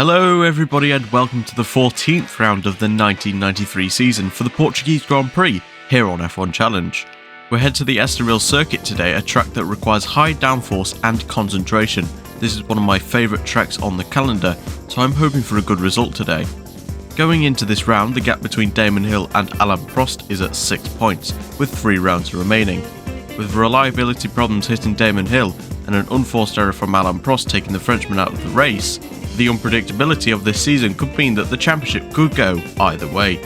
Hello everybody and welcome to the 14th round of the 1993 season for the Portuguese Grand Prix here on F1 Challenge. We're headed to the Estoril circuit today, a track that requires high downforce and concentration. This is one of my favourite tracks on the calendar, so I'm hoping for a good result today. Going into this round, the gap between Damon Hill and Alain Prost is at 6 points, with 3 rounds remaining. With reliability problems hitting Damon Hill and an unforced error from Alain Prost taking the Frenchman out of the race, the unpredictability of this season could mean that the championship could go either way.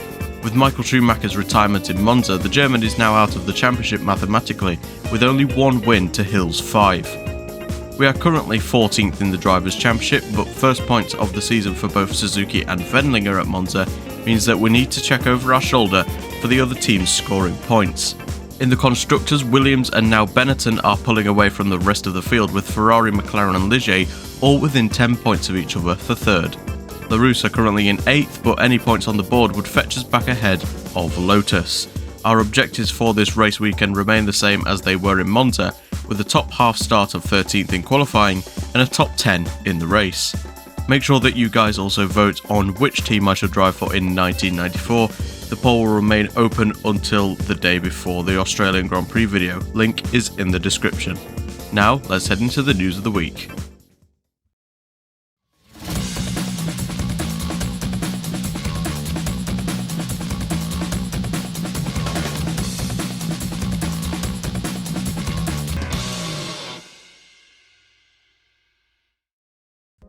With Michael Schumacher's retirement in Monza, the German is now out of the championship mathematically, with only 1 win to Hill's 5. We are currently 14th in the Drivers' Championship, but first points of the season for both Suzuki and Wendlinger at Monza means that we need to check over our shoulder for the other teams scoring points. In the Constructors, Williams and now Benetton are pulling away from the rest of the field, with Ferrari, McLaren and Ligier all within 10 points of each other for 3rd. Larus are currently in 8th, but any points on the board would fetch us back ahead of Lotus. Our objectives for this race weekend remain the same as they were in Monza, with a top half start of 13th in qualifying and a top 10 in the race. Make sure that you guys also vote on which team I should drive for in 1994. The poll will remain open until the day before the Australian Grand Prix video. Link is in the description. Now let's head into the news of the week.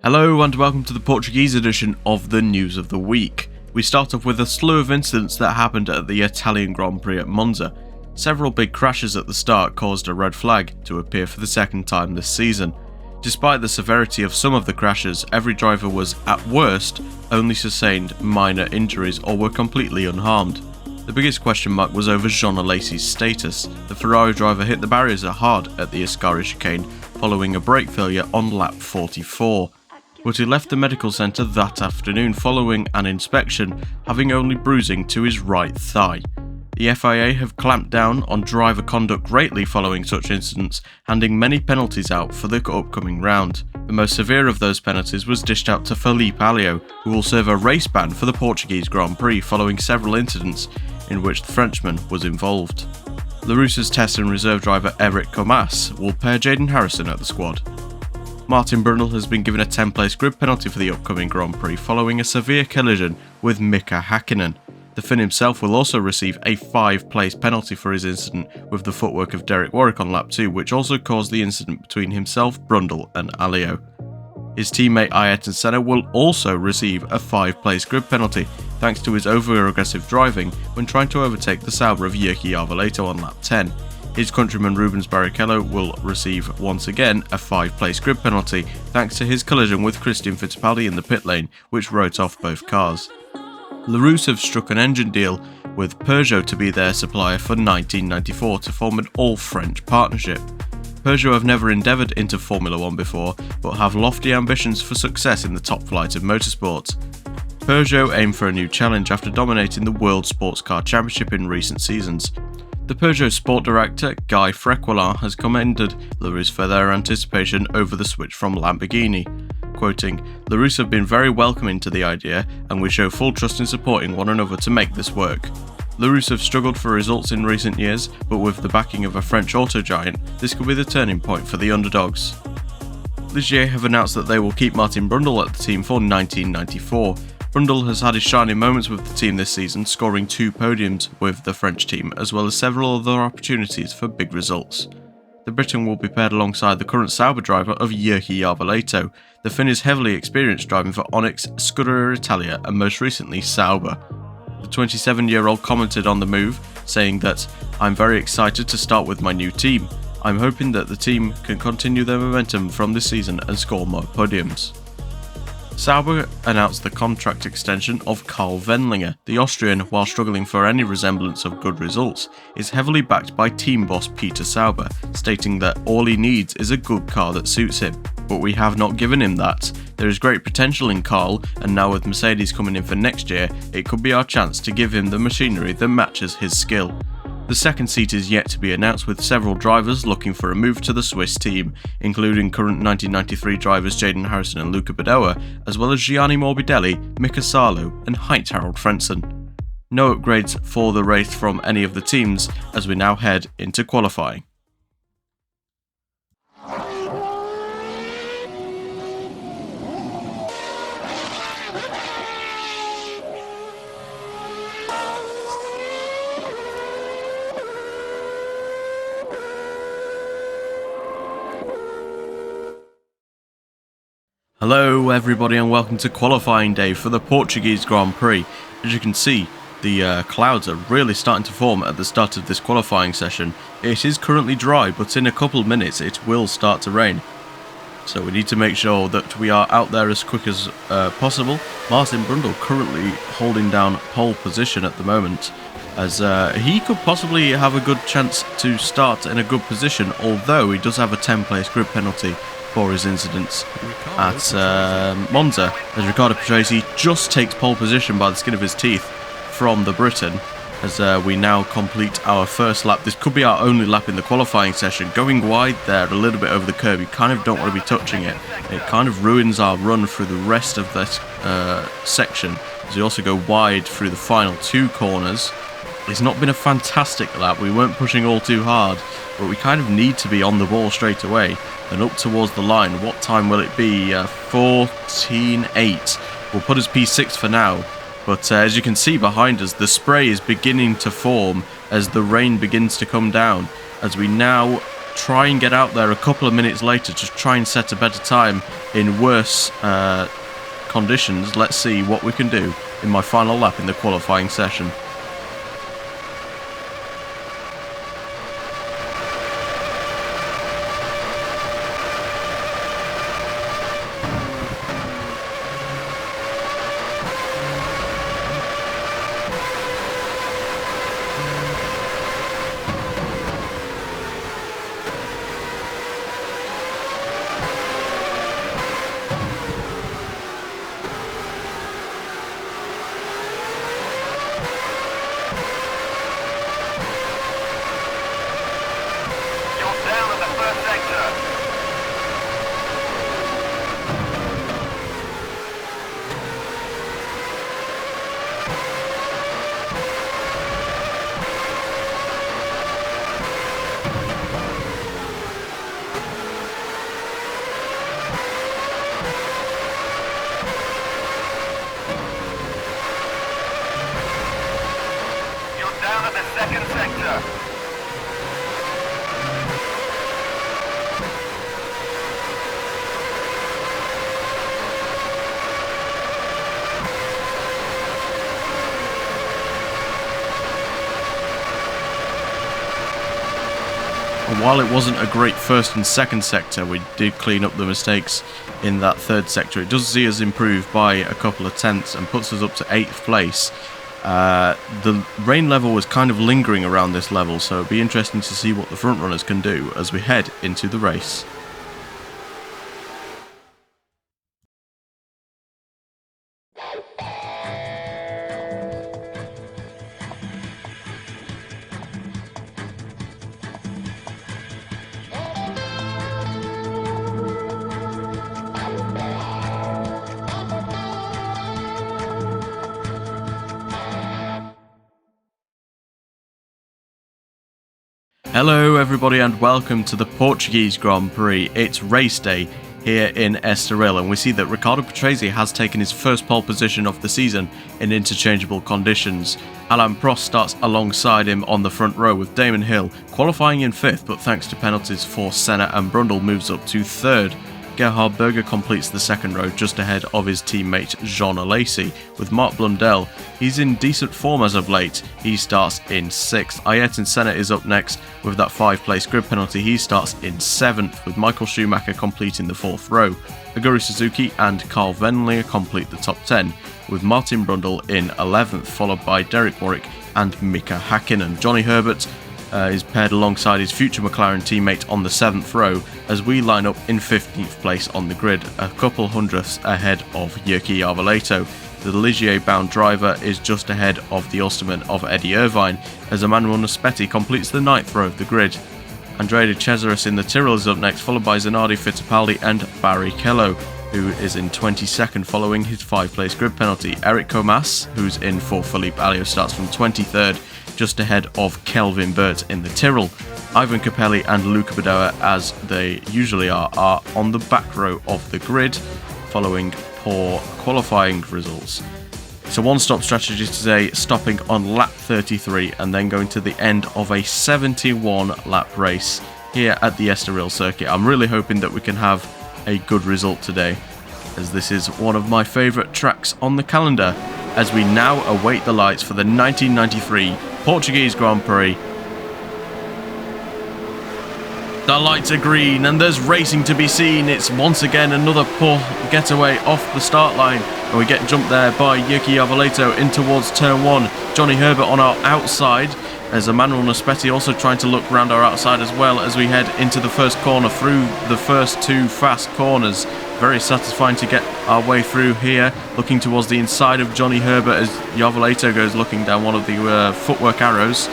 Hello and welcome to the Portuguese edition of the News of the Week. We start off with a slew of incidents that happened at the Italian Grand Prix at Monza. Several big crashes at the start caused a red flag to appear for the second time this season. Despite the severity of some of the crashes, every driver was, at worst, only sustained minor injuries or were completely unharmed. The biggest question mark was over Jean Alesi's status. The Ferrari driver hit the barriers hard at the Estoril chicane following a brake failure on lap 44. But he left the medical centre that afternoon following an inspection, having only bruising to his right thigh. The FIA have clamped down on driver conduct greatly following such incidents, handing many penalties out for the upcoming round. The most severe of those penalties was dished out to Felipe Alio, who will serve a race ban for the Portuguese Grand Prix following several incidents in which the Frenchman was involved. Larus's test and reserve driver Eric Comas will pair Jaden Harrison at the squad. Martin Brundle has been given a 10-place grid penalty for the upcoming Grand Prix following a severe collision with Mika Hakkinen. The Finn himself will also receive a 5-place penalty for his incident with the footwork of Derek Warwick on lap 2, which also caused the incident between himself, Brundle and Alio. His teammate Ayrton Senna will also receive a 5-place grid penalty thanks to his over-aggressive driving when trying to overtake the Sauber of Jyrki Arvoleto on lap 10. His countryman Rubens Barrichello will receive once again a 5-place grid penalty thanks to his collision with Christian Fittipaldi in the pit lane, which wrote off both cars. Larus have struck an engine deal with Peugeot to be their supplier for 1994 to form an all-French partnership. Peugeot have never endeavoured into Formula 1 before, but have lofty ambitions for success in the top flight of motorsport. Peugeot aim for a new challenge after dominating the World Sports Car Championship in recent seasons. The Peugeot sport director, Guy Frequelin, has commended Larus for their anticipation over the switch from Lamborghini, quoting, "Larus have been very welcoming to the idea and we show full trust in supporting one another to make this work. Larus have struggled for results in recent years, but with the backing of a French auto giant, this could be the turning point for the underdogs." Ligier have announced that they will keep Martin Brundle at the team for 1994. Brundle has had his shining moments with the team this season, scoring 2 podiums with the French team, as well as several other opportunities for big results. The Briton will be paired alongside the current Sauber driver of Jyrki Arvoleto. The Finn is heavily experienced driving for Onyx, Scuderia Italia and most recently Sauber. The 27-year-old commented on the move, saying that, "I'm very excited to start with my new team. I'm hoping that the team can continue their momentum from this season and score more podiums." Sauber announced the contract extension of Karl Wendlinger. The Austrian, while struggling for any resemblance of good results, is heavily backed by team boss Peter Sauber, stating that all he needs is a good car that suits him. But we have not given him that. There is great potential in Karl, and now with Mercedes coming in for next year, it could be our chance to give him the machinery that matches his skill. The second seat is yet to be announced, with several drivers looking for a move to the Swiss team, including current 1993 drivers Jaden Harrison and Luca Badoa, as well as Gianni Morbidelli, Mika Salo and Heinz Harald Frentzen. No upgrades for the race from any of the teams as we now head into qualifying. Hello everybody and welcome to qualifying day for the Portuguese Grand Prix. As you can see, the clouds are really starting to form at the start of this qualifying session. It is currently dry, but in a couple of minutes it will start to rain. So we need to make sure that we are out there as quick as possible. Martin Brundle currently holding down pole position at the moment, as he could possibly have a good chance to start in a good position, although he does have a 10-place grid penalty for his incidents at Monza, as Riccardo Patrese just takes pole position by the skin of his teeth from the Briton, as we now complete our first lap. This could be our only lap in the qualifying session. Going wide there a little bit over the curb, you kind of don't want to be touching it. It kind of ruins our run through the rest of this section, as we also go wide through the final two corners. It's not been a fantastic lap, we weren't pushing all too hard, but we kind of need to be on the ball straight away and up towards the line. What time will it be? 14.8. We'll put as P6 for now, but as you can see behind us, the spray is beginning to form as the rain begins to come down, as we now try and get out there a couple of minutes later to try and set a better time in worse conditions. Let's see what we can do in my final lap in the qualifying session. While it wasn't a great first and second sector, we did clean up the mistakes in that third sector. It does see us improve by a couple of tenths and puts us up to 8th place. The rain level was kind of lingering around this level, so it'll be interesting to see what the front runners can do as we head into the race. Hello everybody and welcome to the Portuguese Grand Prix. It's race day here in Estoril, and we see that Riccardo Patrese has taken his first pole position of the season in interchangeable conditions. Alain Prost starts alongside him on the front row, with Damon Hill qualifying in 5th, but thanks to penalties for Senna and Brundle moves up to 3rd. Gerhard Berger completes the second row just ahead of his teammate Jean Alesi. With Mark Blundell, he's in decent form as of late. He starts in 6th. Ayrton Senna is up next with that 5-place grid penalty. He starts in 7th, with Michael Schumacher completing the 4th row. Aguri Suzuki and Carl Wendlinger complete the top 10, with Martin Brundle in 11th, followed by Derek Warwick and Mika Hakkinen. Johnny Herbert is paired alongside his future McLaren teammate on the 7th row, as we line up in 15th place on the grid, a couple hundredths ahead of Jyrki Arveleto. The Ligier-bound driver is just ahead of the Ulsterman of Eddie Irvine, as Emmanuel Naspetti completes the 9th row of the grid. Andrea de Cesaris in the Tyrrell is up next, followed by Zanardi, Fittipaldi and Barrichello, who is in 22nd following his 5-place grid penalty. Eric Comas, who's in for Philippe Alliot, starts from 23rd, just ahead of Kelvin Burt in the Tyrrell. Ivan Capelli and Luca Badoa, as they usually are on the back row of the grid, following poor qualifying results. It's a one-stop strategy today, stopping on lap 33 and then going to the end of a 71-lap race here at the Estoril circuit. I'm really hoping that we can have a good result today, as this is one of my favourite tracks on the calendar, as we now await the lights for the 1993 Portuguese Grand Prix. The lights are green and there's racing to be seen. It's once again another poor getaway off the start line, and we get jumped there by Yuki Avaleto in towards turn 1. Johnny Herbert on our outside, as Emmanuel Naspetti also trying to look round our outside as well, as we head into the first corner through the first 2 fast corners. Very satisfying to get our way through here, looking towards the inside of Johnny Herbert as Yavaleto goes looking down one of the footwork arrows.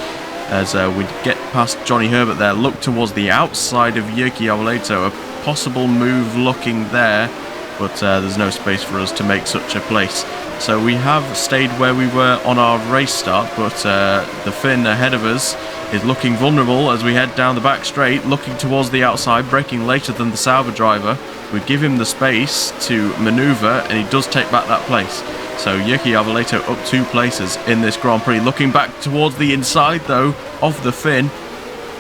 As we get past Johnny Herbert there, look towards the outside of Yuki Yavaleto, a possible move looking there, but there's no space for us to make such a place. So we have stayed where we were on our race start, but the Finn ahead of us is looking vulnerable as we head down the back straight, looking towards the outside, braking later than the Sauber driver. We give him the space to manoeuvre, and he does take back that place. So Yuki Avaleto up 2 places in this Grand Prix. Looking back towards the inside though of the Finn,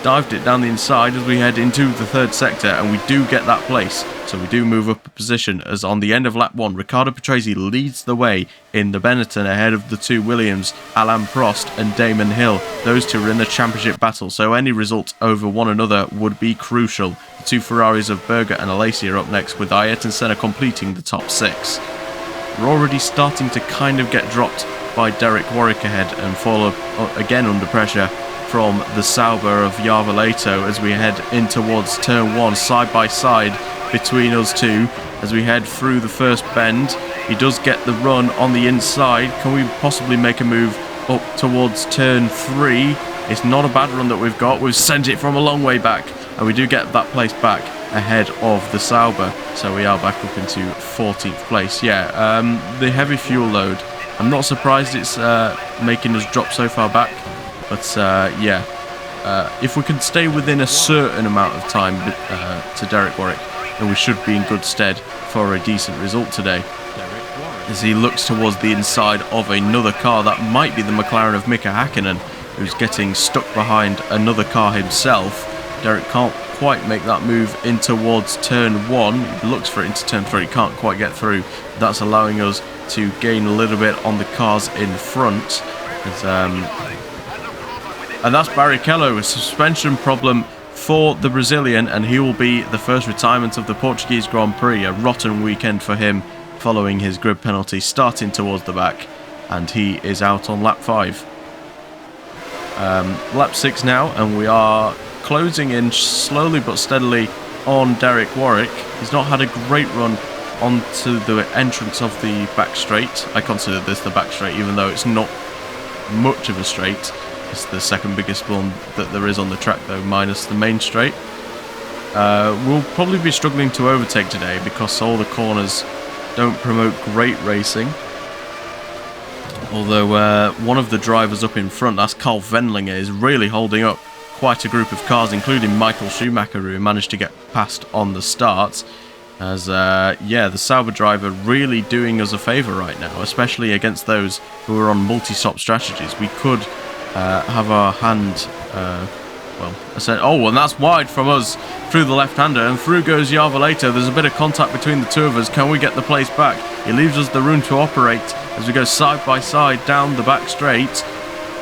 dived it down the inside as we head into the 3rd sector, and we do get that place. So we do move up a position, as on the end of lap 1, Riccardo Patrese leads the way in the Benetton ahead of the 2 Williams, Alain Prost and Damon Hill. Those 2 are in the championship battle, so any result over one another would be crucial. The 2 Ferraris of Berger and Alesi are up next, with Ayrton Senna completing the top 6. We're already starting to kind of get dropped by Derek Warwick ahead and fall again under pressure from the Sauber of Yavaleto as we head in towards turn 1, side by side between us 2 as we head through the first bend. He does get the run on the inside. Can we possibly make a move up towards turn 3? It's not a bad run that we've got. We've sent it from a long way back, and we do get that place back ahead of the Sauber, so we are back up into 14th place. The heavy fuel load, I'm not surprised it's making us drop so far back, but if we can stay within a certain amount of time to Derek Warwick, then we should be in good stead for a decent result today. As he looks towards the inside of another car, that might be the McLaren of Mika Hakkinen, who's getting stuck behind another car himself. Derek can't quite make that move in towards turn 1. He looks for it into turn 3, can't quite get through. That's allowing us to gain a little bit on the cars in front. And that's Barrichello, a suspension problem for the Brazilian, and he will be the first retirement of the Portuguese Grand Prix. A rotten weekend for him following his grid penalty, starting towards the back, and he is out on lap 5. Lap 6 now, and we are closing in slowly but steadily on Derek Warwick. He's not had a great run onto the entrance of the back straight. I consider this the back straight, even though it's not much of a straight. It's the second biggest one that there is on the track though, minus the main straight. We'll probably be struggling to overtake today because all the corners don't promote great racing. Although one of the drivers up in front, that's Carl Wendlinger, is really holding up quite a group of cars, including Michael Schumacher, who managed to get past on the start. As the Sauber driver really doing us a favour right now, especially against those who are on multi-stop strategies. We could have our hand, and that's wide from us through the left-hander, and through goes Yavaleto. There's a bit of contact between the 2 of us. Can we get the place back? It leaves us the room to operate as we go side by side down the back straight.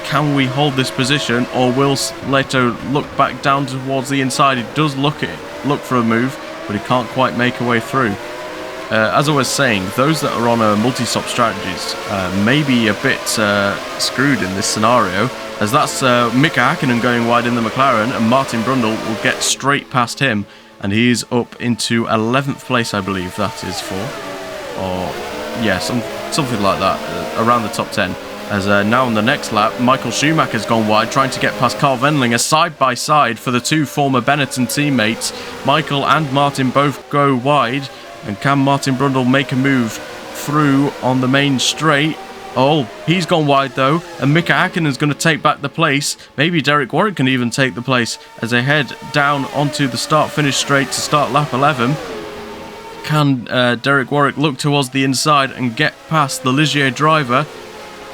Can we hold this position, or will Leto look back down towards the inside? He does look for a move, but he can't quite make a way through. As I was saying, those that are on multi-stop strategies may be a bit screwed in this scenario, as that's Mika Hakkinen going wide in the McLaren, and Martin Brundle will get straight past him, and he's up into 11th place, I believe that is for. Or yes, something like that, around the top 10. As now on the next lap, Michael Schumacher's gone wide, trying to get past Carl Wendlinger side by side for the two former Benetton teammates. Michael and Martin both go wide, and can Martin Brundle make a move through on the main straight? Oh, he's gone wide though, and Mika Häkkinen's going to take back the place. Maybe Derek Warwick can even take the place as they head down onto the start-finish straight to start lap 11. Can Derek Warwick look towards the inside and get past the Ligier driver?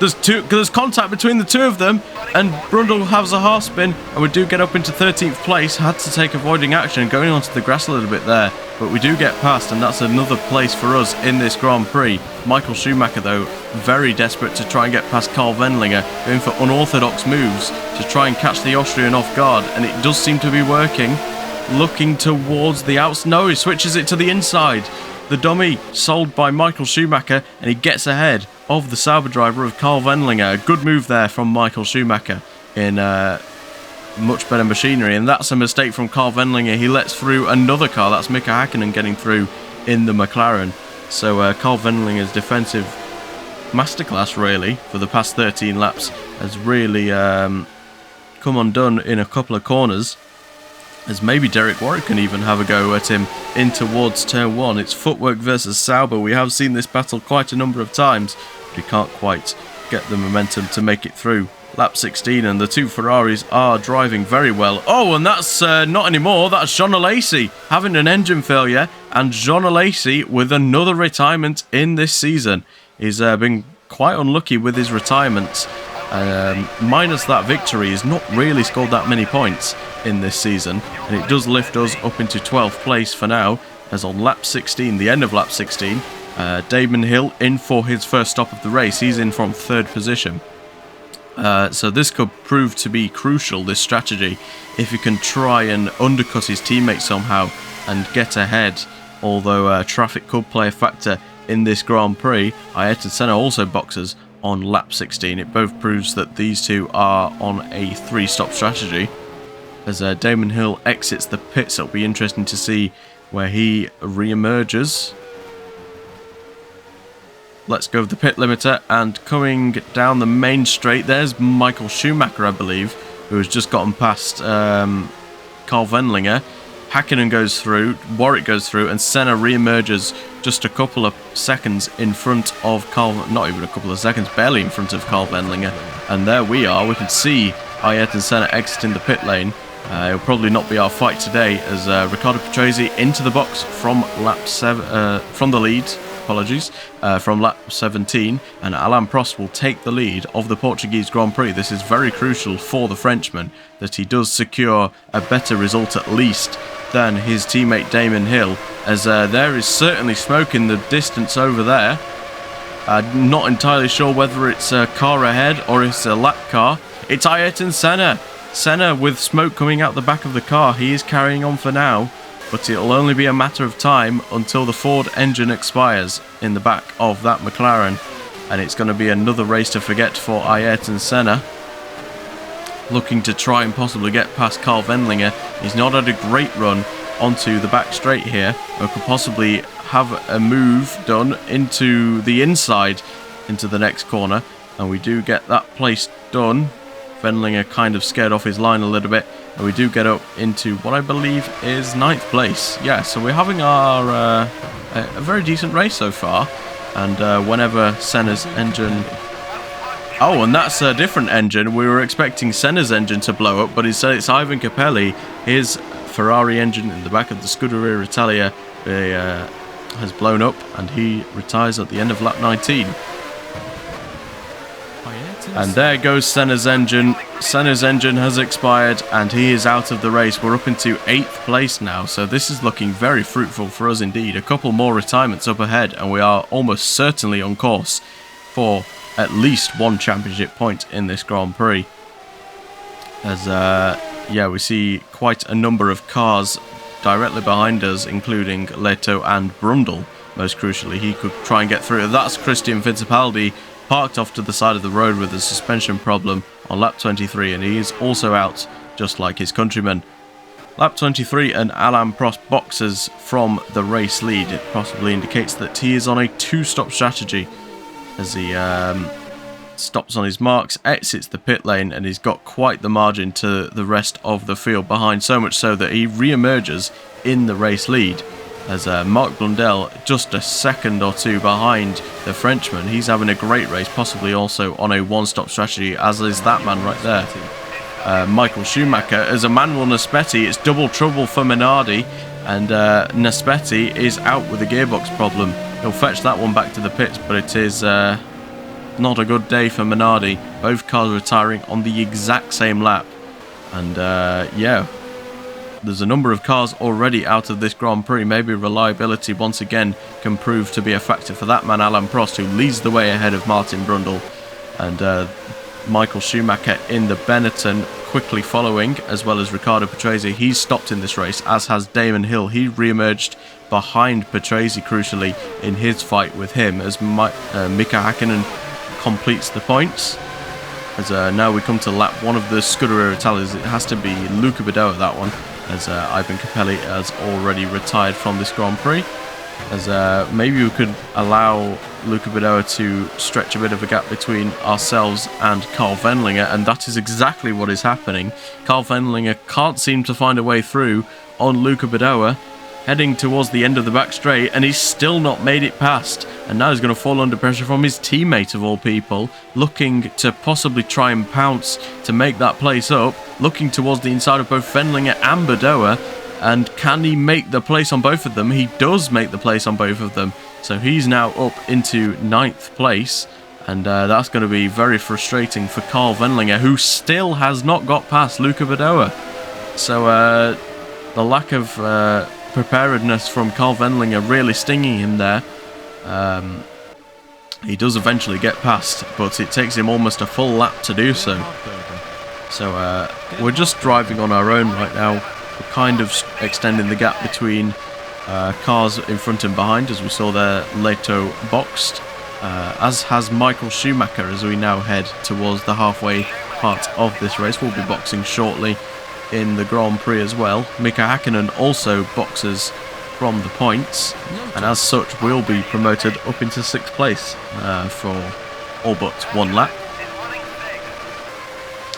There's contact between the two of them, and Brundle has a half spin, and we do get up into 13th place. Had to take avoiding action, going onto the grass a little bit there, but we do get past, and that's another place for us in this Grand Prix. Michael Schumacher, though, very desperate to try and get past Carl Wendlinger, going for unorthodox moves to try and catch the Austrian off guard, and it does seem to be working. Looking towards the outside. No, he switches it to the inside. The dummy sold by Michael Schumacher, and he gets ahead of the Sauber driver of Carl Wendlinger. A good move there from Michael Schumacher in much better machinery, and that's a mistake from Carl Wendlinger. He lets through another car. That's Mika Häkkinen getting through in the McLaren. So Carl Wendlinger's defensive masterclass, really, for the past 13 laps has really come undone in a couple of corners. As maybe Derek Warwick can even have a go at him in towards turn 1. It's footwork versus Sauber. We have seen this battle quite a number of times, but he can't quite get the momentum to make it through. Lap 16, and the two Ferraris are driving very well. Oh, and that's not anymore. That's Jean Alesi having an engine failure, and Jean Alesi with another retirement in this season. He's been quite unlucky with his retirements. Minus that victory, he's not really scored that many points in this season, and it does lift us up into 12th place for now, as on lap 16, the end of lap 16, Damon Hill in for his first stop of the race. He's in from 3rd position. So this could prove to be crucial, this strategy, if he can try and undercut his teammate somehow and get ahead, although traffic could play a factor in this Grand Prix. Ayrton Senna also boxes on lap 16. It both proves that these two are on a 3-stop strategy. As Damon Hill exits the pits, it'll be interesting to see where he re-emerges. Let's go with the pit limiter, and coming down the main straight, there's Michael Schumacher, I believe, who has just gotten past Carl Wendlinger. Häkkinen goes through, Warwick goes through, and Senna re-emerges just a couple of seconds in front of Carl, not even a couple of seconds, barely in front of Carl Wendlinger. And there we are. We can see Ayrton Senna exiting the pit lane. It'll probably not be our fight today, as Riccardo Patrese into the box from lap 7, from the lead. Apologies, from lap 17, and Alain Prost will take the lead of the Portuguese Grand Prix. This is very crucial for the Frenchman, that he does secure a better result at least than his teammate Damon Hill, as there is certainly smoke in the distance over there. Not entirely sure whether it's a car ahead or it's a lap car. It's Ayrton Senna. Senna with smoke coming out the back of the car. He is carrying on for now, but it'll only be a matter of time until the Ford engine expires in the back of that McLaren, and it's going to be another race to forget for Ayrton Senna, looking to try and possibly get past Carl Wendlinger. He's not had a great run onto the back straight here, or could possibly have a move done into the inside into the next corner, and we do get that place done. Wendlinger kind of scared off his line a little bit, and we do get up into what I believe is 9th place. Yeah, so we're having our a very decent race so far, and whenever Senna's engine... Oh, and that's a different engine. We were expecting Senna's engine to blow up, but instead it's Ivan Capelli. His Ferrari engine in the back of the Scuderia Italia has blown up, and he retires at the end of lap 19. And there goes Senna's engine. Senna's engine has expired, and he is out of the race. We're up into 8th place now, so this is looking very fruitful for us indeed. A couple more retirements up ahead, and we are almost certainly on course for at least one championship point in this Grand Prix. As, yeah, we see quite a number of cars directly behind us, including Leto and Brundle. Most crucially, he could try and get through. That's Christian Fittipaldi, parked off to the side of the road with a suspension problem on lap 23, and he is also out, just like his countryman. Lap 23, and Alain Prost boxes from the race lead. It possibly indicates that he is on a 2-stop strategy. as he stops on his marks, exits the pit lane, and he's got quite the margin to the rest of the field behind, so much so that he re-emerges in the race lead as Marc Blundell just a second or two behind the Frenchman. He's having a great race, possibly also on a one-stop strategy, as is that man right there. Michael Schumacher, as a manual Naspetti, it's double trouble for Minardi, and Naspetti is out with a gearbox problem. He'll fetch that one back to the pits, but it is not a good day for Minardi. Both cars retiring on the exact same lap, and yeah, there's a number of cars already out of this Grand Prix. Maybe reliability once again can prove to be a factor for that man Alain Prost, who leads the way ahead of Martin Brundle, and Michael Schumacher in the Benetton quickly following, as well as Riccardo Patrese. He's stopped in this race, as has Damon Hill. He re-emerged behind Patrese crucially in his fight with him, as Mika Hakkinen completes the points. As now we come to lap one of the Scuderia Italias. It has to be Luca Badoa, that one, as Ivan Capelli has already retired from this Grand Prix. As maybe we could allow Luca Badoa to stretch a bit of a gap between ourselves and Carl Wendlinger, and that is exactly what is happening. Carl Wendlinger can't seem to find a way through on Luca Badoa, heading towards the end of the back straight, and he's still not made it past. And now he's going to fall under pressure from his teammate of all people, looking to possibly try and pounce to make that place up, looking towards the inside of both Wendlinger and Badoa. And can he make the place on both of them? He does make the place on both of them. So he's now up into 9th place. And that's going to be very frustrating for Carl Wendlinger, who still has not got past Luca Badoa. So the lack of preparedness from Carl Wendlinger really stinging him there. He does eventually get past, but it takes him almost a full lap to do so. So we're just driving on our own right now. We're kind of extending the gap between cars in front and behind, as we saw there, Leto boxed, as has Michael Schumacher, as we now head towards the halfway part of this race. We'll be boxing shortly in the Grand Prix as well. Mika Hakkinen also boxes from the points, and as such will be promoted up into 6th place for all but one lap.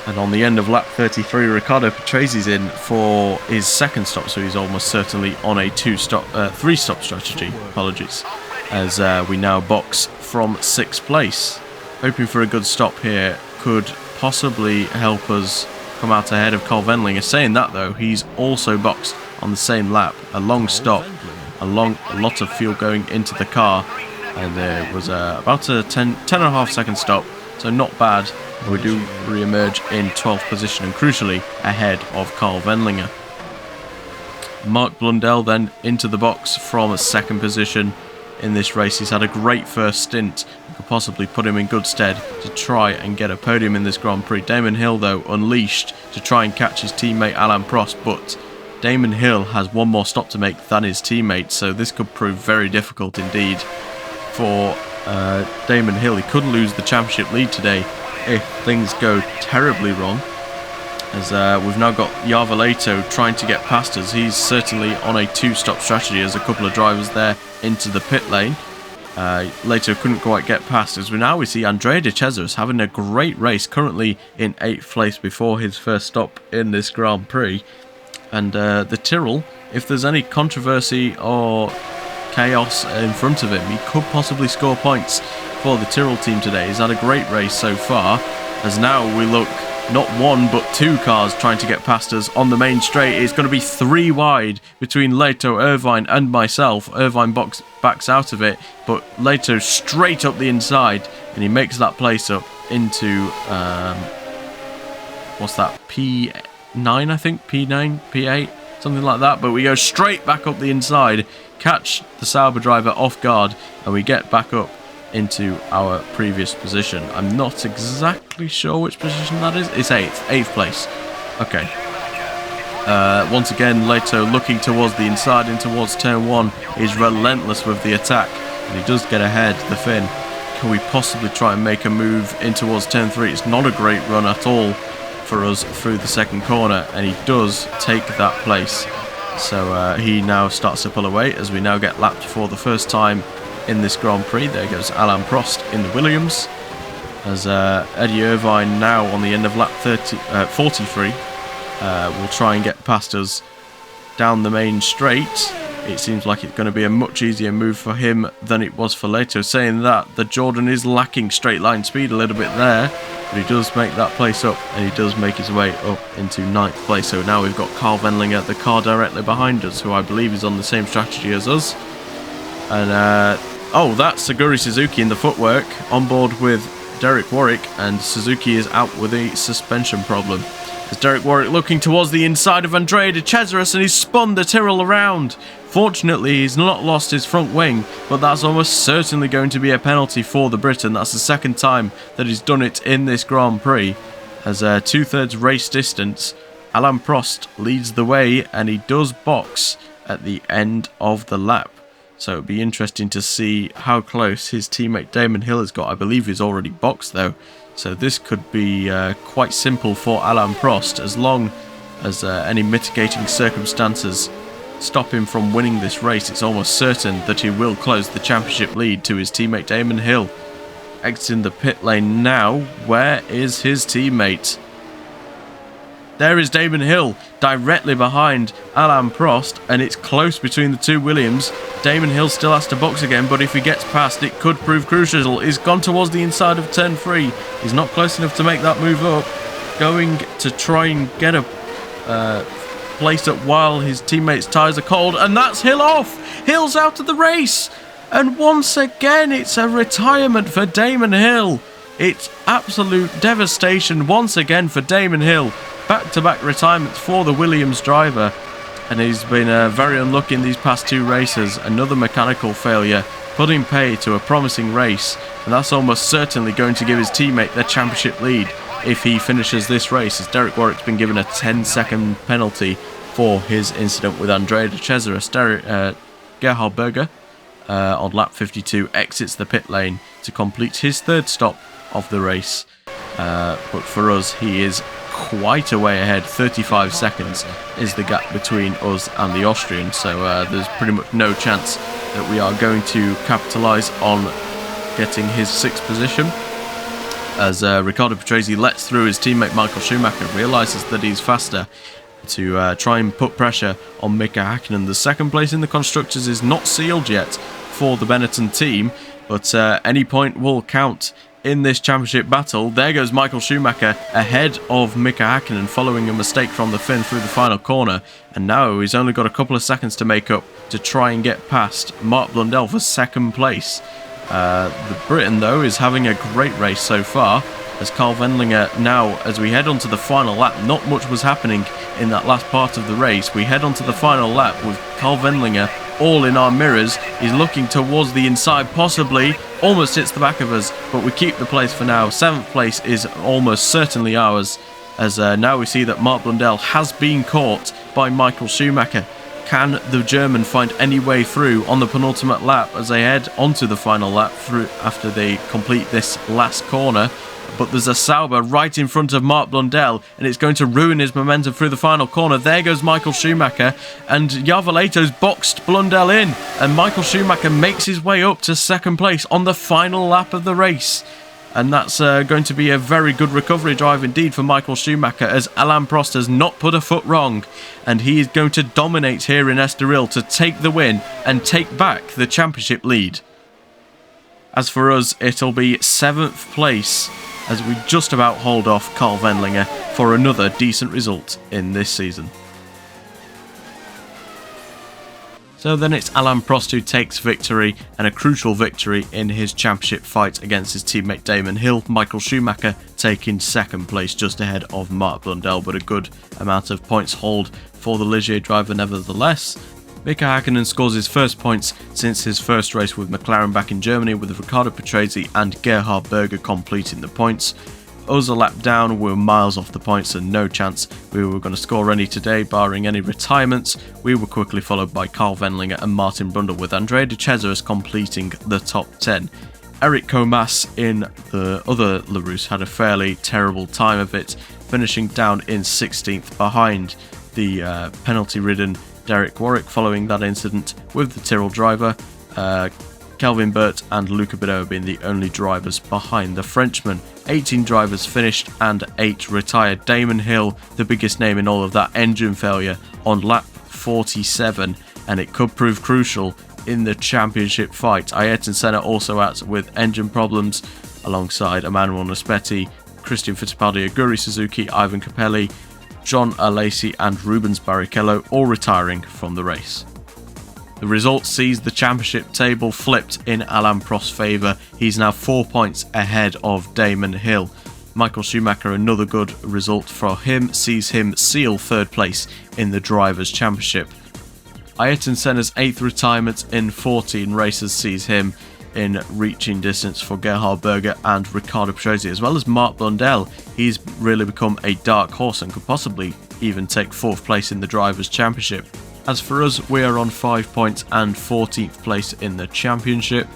And on the end of lap 33, Riccardo Patrese's in for his second stop, so he's almost certainly on a three-stop strategy. Apologies, as we now box from 6th place. Hoping for a good stop here could possibly help us come out ahead of Carl Wendlinger. Saying that though, he's also boxed on the same lap. A long stop, a lot of fuel going into the car, and there was about a 10.5 second stop, so not bad. We do re-emerge in 12th position, and crucially ahead of Carl Wendlinger. Marc Blundell then into the box from 2nd position in this race. He's had a great first stint. We could possibly put him in good stead to try and get a podium in this Grand Prix. Damon Hill, though, unleashed to try and catch his teammate Alain Prost, but Damon Hill has one more stop to make than his teammate, so this could prove very difficult indeed for Damon Hill. He could lose the championship lead today if things go terribly wrong, as we've now got Jarva Leto trying to get past us. He's certainly on a 2-stop strategy, as a couple of drivers there into the pit lane. Leto couldn't quite get past, as we see Andrea De Cesaris having a great race, currently in 8th place before his first stop in this Grand Prix. And the Tyrrell, if there's any controversy or chaos in front of him, he could possibly score points for the Tyrrell team today. He's had a great race so far, as now we look not one but 2 cars trying to get past us on the main straight. It's going to be 3 wide between Leto, Irvine and myself. Irvine backs out of it, but Leto straight up the inside, and he makes that place up into what's that, P9 I think, P9, P8, something like that. But we go straight back up the inside, catch the Sauber driver off guard, and we get back up into our previous position. I'm not exactly sure which position that is. It's 8th place. Okay. Once again, Leto looking towards the inside and towards turn 1. He's relentless with the attack, and he does get ahead the Finn. Can we possibly try and make a move in towards turn 3? It's not a great run at all for us through the second corner, and he does take that place. So he now starts to pull away, as we now get lapped for the first time in this Grand Prix. There goes Alain Prost in the Williams, as Eddie Irvine now on the end of lap 43 will try and get past us down the main straight. It seems like it's going to be a much easier move for him than it was for Leto. Saying that, the Jordan is lacking straight line speed a little bit there, but he does make that place up, and he does make his way up into 9th place. So now we've got Carl Wendlinger, the car directly behind us, who I believe is on the same strategy as us. And oh, that's Seguri Suzuki in the footwork, on board with Derek Warwick, and Suzuki is out with a suspension problem. As Derek Warwick looking towards the inside of Andrea de Cesaris, and he's spun the Tyrrell around. Fortunately, he's not lost his front wing, but that's almost certainly going to be a penalty for the Briton. That's the second time that he's done it in this Grand Prix. As 2/3 race distance, Alain Prost leads the way, and he does box at the end of the lap. So it'll be interesting to see how close his teammate Damon Hill has got. I believe he's already boxed though. So this could be quite simple for Alain Prost, as long as any mitigating circumstances stop him from winning this race. It's almost certain that he will close the championship lead to his teammate Damon Hill. Exiting the pit lane now. Where is his teammate? There is Damon Hill directly behind Alain Prost, and it's close between the two Williams. Damon Hill still has to box again, but if he gets past, it could prove crucial. He's gone towards the inside of turn 3. He's not close enough to make that move up. Going to try and get a place up while his teammates' tyres are cold, and that's Hill off. Hill's out of the race, and once again it's a retirement for Damon Hill. It's absolute devastation once again for Damon Hill. Back-to-back retirements for the Williams driver, and he's been very unlucky in these past 2 races. Another mechanical failure, putting pay to a promising race, and that's almost certainly going to give his teammate the championship lead if he finishes this race, as Derek Warwick's been given a 10-second penalty for his incident with Andrea de Cesaris. Gerhard Berger on lap 52 exits the pit lane to complete his 3rd stop of the race, but for us he is quite a way ahead. 35 seconds is the gap between us and the Austrian, so there's pretty much no chance that we are going to capitalise on getting his 6th position, as Riccardo Patrese lets through his teammate Michael Schumacher, realises that he's faster, to try and put pressure on Mika Hakkinen. The 2nd place in the Constructors is not sealed yet for the Benetton team, but any point will count in this championship battle. There goes Michael Schumacher ahead of Mika Hakkinen, following a mistake from the Finn through the final corner, and now he's only got a couple of seconds to make up to try and get past Mark Blundell for 2nd place. The Briton though is having a great race so far, as Carl Wendlinger now, as we head onto the final lap, not much was happening in that last part of the race. We head onto the final lap with Carl Wendlinger all in our mirrors. He's looking towards the inside, possibly almost hits the back of us, but we keep the place for now. 7th place is almost certainly ours, as now we see that Mark Blundell has been caught by Michael Schumacher. Can the German find any way through on the penultimate lap as they head onto the final lap through after they complete this last corner? But there's a Sauber right in front of Mark Blundell, and it's going to ruin his momentum through the final corner. There goes Michael Schumacher, and Yarvaleto's boxed Blundell in, and Michael Schumacher makes his way up to 2nd place on the final lap of the race. And that's going to be a very good recovery drive indeed for Michael Schumacher, as Alain Prost has not put a foot wrong, and he is going to dominate here in Estoril to take the win and take back the championship lead. As for us, it'll be 7th place, as we just about hold off Carl Wendlinger for another decent result in this season. So then it's Alain Prost who takes victory, and a crucial victory in his championship fight against his teammate Damon Hill. Michael Schumacher taking 2nd place, just ahead of Mark Blundell, but a good amount of points hauled for the Ligier driver nevertheless. Mika Hakkinen scores his 1st points since his 1st race with McLaren back in Germany, with Riccardo Patrese and Gerhard Berger completing the points. Us a lap down, we were miles off the points and no chance we were going to score any today, barring any retirements. We were quickly followed by Carl Wendlinger and Martin Brundle, with Andrea de Cesaris completing the top 10. Eric Comas in the other LaRousse had a fairly terrible time of it, finishing down in 16th behind the penalty-ridden Derek Warwick following that incident with the Tyrrell driver. Kelvin Burt and Luca Badoer being the only drivers behind the Frenchman. 18 drivers finished and 8 retired. Damon Hill, the biggest name in all of that engine failure, on lap 47, and it could prove crucial in the championship fight. Ayrton Senna also out with engine problems, alongside Emmanuel Naspetti, Christian Fittipaldi, Aguri Suzuki, Ivan Capelli, John Alesi and Rubens Barrichello all retiring from the race. The result sees the championship table flipped in Alain Prost's favour. He's now 4 points ahead of Damon Hill. Michael Schumacher, another good result for him, sees him seal 3rd place in the Drivers' Championship. Ayrton Senna's 8th retirement in 14 races sees him in reaching distance for Gerhard Berger and Riccardo Patrese, as well as Mark Blundell. He's really become a dark horse and could possibly even take 4th place in the Drivers' Championship. As for us, we are on 5 points and 14th place in the championship.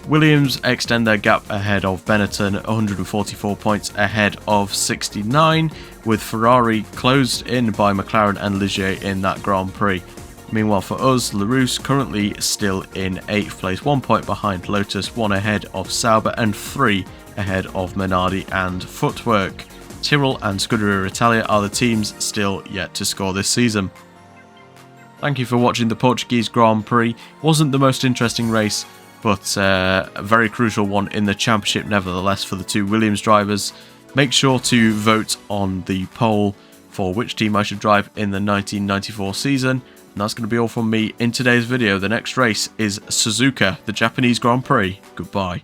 Williams extend their gap ahead of Benetton, 144 points ahead of 69, with Ferrari closed in by McLaren and Ligier in that Grand Prix. Meanwhile for us, Larousse currently still in 8th place, 1 point behind Lotus, 1 ahead of Sauber and 3 ahead of Minardi and Footwork. Tyrrell and Scuderia Italia are the teams still yet to score this season. Thank you for watching the Portuguese Grand Prix. Wasn't the most interesting race, but a very crucial one in the championship nevertheless for the 2 Williams drivers. Make sure to vote on the poll for which team I should drive in the 1994 season. And that's going to be all from me in today's video. The next race is Suzuka, the Japanese Grand Prix. Goodbye.